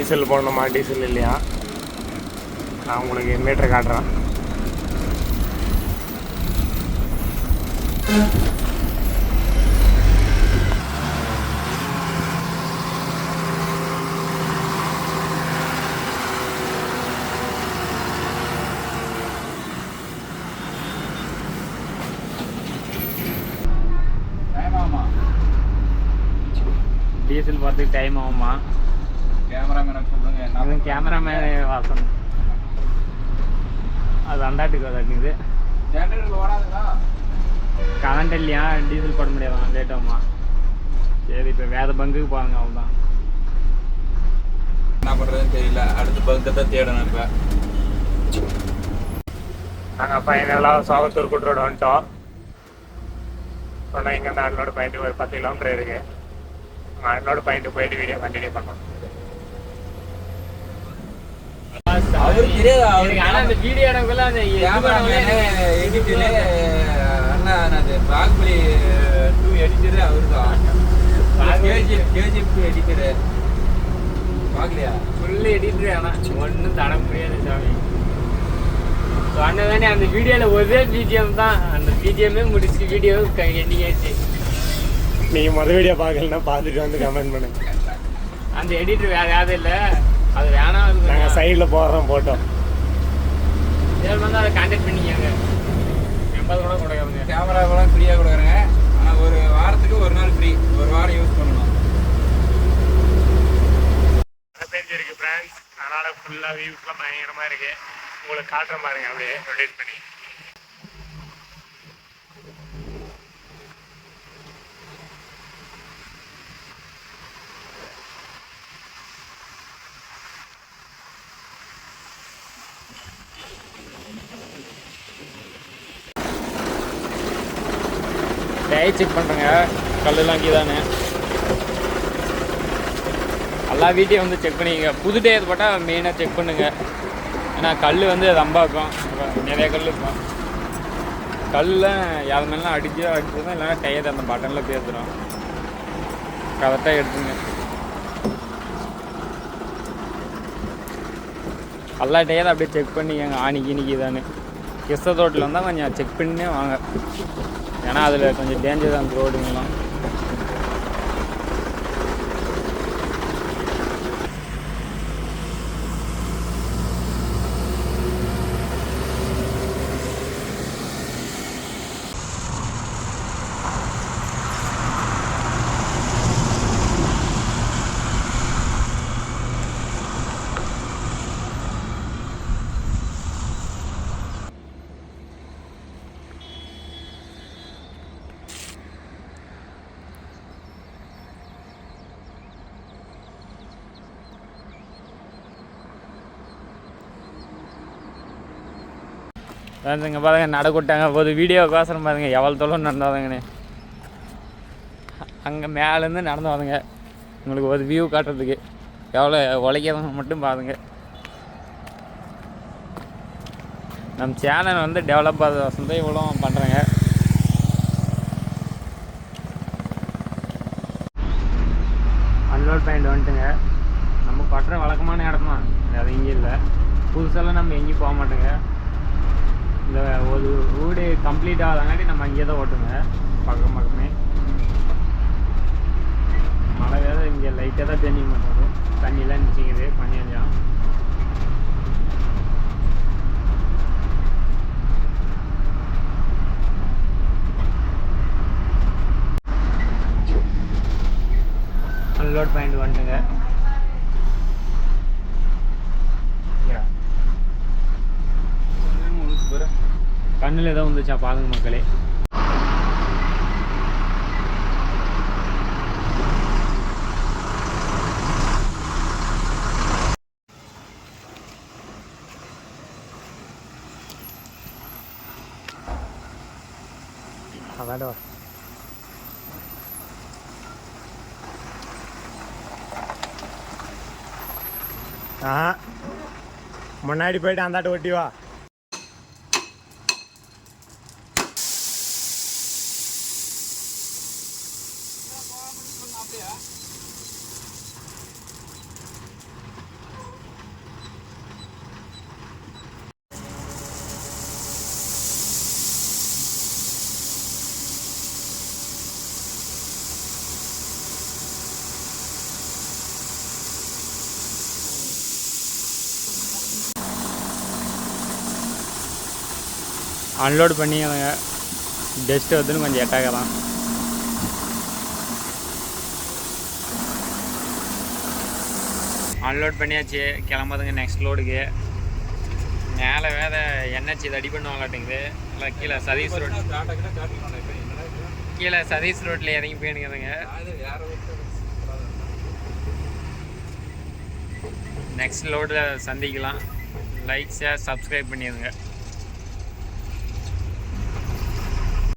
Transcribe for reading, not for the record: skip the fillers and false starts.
Diesel போடணுமா diesel இல்லையா நான் உங்களுக்கு மீட்டர் காட்டுறேன். டீசல் போகிறதுக்கு டைம் ஆகுமா? கேமராமேனை சொல்லுங்க. அதுவும் கேமராமேன் வாசம் அது அந்தாட்டுக்கு அதாட்டுக்குது. ஜென்ரேட்டர் ஓடாதுங்களா? கரண்ட் இல்லையா டீசல் போட முடியாதான் லேட் ஆகுமா? சரி இப்போ வேறு பங்குக்கு போவாங்க அவ்வளோதான். என்ன பண்ணுறதுன்னு தெரியல. அடுத்த பங்கை தான் தேடணும். இப்போ நாங்கள் ஃபைனலாக சோகத்தூர் கூட்டரோடு வந்துட்டோம். சொன்னால் இங்கேருந்து அண்ணோட பாயிண்ட் ஒரு 10 கிலோமீட்டர் இருக்குது. அண்ணோட பாயிண்ட் போயிட்டு வீடியோ கண்டினியூ பண்ணோம். அவருக்கு தெரியாது. ஆனால் அந்த வீடியோ இடங்குள்ள அந்த எடிட்டரு அண்ணா அது பாகுபலி 2 எடிட்டரு அவரு தான். கேஜிஎஃப் 2 எடிட்டரு பார்க்கலையா? Full editor. ஆனால் ஒன்றும் தட முடியாது சாமி. சொன்னதானே அந்த வீடியோவில் ஒரே பிஜிஎம் தான். அந்த பிஜிஎம்மே முடிச்சு வீடியோ எண்டிங் ஆயிடுச்சு. நீங்கள் மொதல் வீடியோ பார்க்கலன்னா பார்த்துட்டு வந்து கமெண்ட் பண்ணுங்க. அந்த எடிட்டர் வேறு யாரும் இல்லை, அது வேணாம். நாங்கள் சைடில் போடுறோம் போட்டோம். இதில் வந்து அதை கான்டாக்ட் பண்ணிக்காங்க. 80 கூட கொடுக்குறாங்க. கேமராவெல்லாம் ஃப்ரீயாக கொடுக்குறாங்க. ஆனால் ஒரு வாரத்துக்கு ஒரு நாள் ஃப்ரீ. ஒரு வாரம் யூஸ் பண்ணணும். பேஞ்சிருக்கு ஃப்ரெண்ட்ஸ். அதனால் ஃபுல்லாக வியூஸ்லாம் பயங்கரமாக இருக்குது. உங்களுக்கு காட்டுற பாருங்க அப்படியே ரொட்டேட் பண்ணி. டை செக் பண்ணுறேங்க. கல்லெல்லாம் அங்கே தானே எல்லா வீட்டையும் வந்து செக் பண்ணிங்க. புது டயர் போட்டால் மெயினாக செக் பண்ணுங்கள். ஏன்னா கல் வந்து ரம்பாக்கும். நிறைய கல் இருக்கும். கல்லில் யார் மேலாம் அடிச்சதான் இல்லைன்னா டயர் அந்த பட்டனில் பேசுகிறோம். கரெக்டாக எடுத்துங்க. எல்லா டயரும் அப்படியே செக் பண்ணிக்கங்க. ஆணிக்கு இன்னைக்கு தானே கிறிஸ்த ரோட்டில் வந்தால் கொஞ்சம் செக் பண்ணி வாங்க. ஏன்னா அதில் கொஞ்சம் டேஞ்சர் தான் ரோடுங்கெல்லாம். இங்கே பாருங்க நடக்கூட்டாங்க போது வீடியோக்கோசரம் பாருங்க எவ்வளோ தொழில் நடந்தாதுங்கண்ணே. அங்கே மேலேருந்து நடந்து வாங்க. உங்களுக்கு ஒரு வியூ காட்டுறதுக்கு எவ்வளோ உழைக்கிறவங்க மட்டும் பாருங்க. நம்ம சேனல் வந்து டெவலப் ஆகிற வருஷம் தான் இவ்வளோ பண்ணுறேங்க. அன்லோட் பாயிண்ட் வந்துட்டுங்க. நம்ம கட்டுற வழக்கமான இடம் தான், அது இங்கே இல்லை. புதுசெல்லாம் நம்ம எங்கேயும் போக மாட்டோங்க. இந்த ஒரு வீடு கம்ப்ளீட் ஆகாதங்காட்டி நம்ம அங்கேயே தான் ஓட்டுங்க. பக்கமே மழை வேறு இங்கே லைட்டாக தான் தண்ணி பண்ணுறது. தண்ணியெலாம் நினச்சிக்குது கொஞ்சம். அன்லோட் பாயிண்ட் வந்துட்டுங்க. கண்ணில் ஏதோ வந்துச்சா பாருங்க மக்களே. அதாடோ முன்னாடி போயிட்டு அந்தாட்ட ஒட்டி வா. அன்லோட் பண்ணி அதுங்க டெஸ்ட் வந்துன்னு கொஞ்சம் எட்டாகலாம். அன்லோட் பண்ணியாச்சு, கிளம்புதுங்க நெக்ஸ்ட் லோடுக்கு. மேலே வேறு என்ஹெச் இது அடி பண்ணுவாங்களாட்டுங்குது. இல்லை கீழே சதீஷ் ரோட், கீழே சதீஷ் ரோட்டில் இறங்கி போயிடுங்கிறதுங்க. நெக்ஸ்ட் லோடில் சந்திக்கலாம். லைக் ஷேர் சப்ஸ்கிரைப் பண்ணிடுங்க.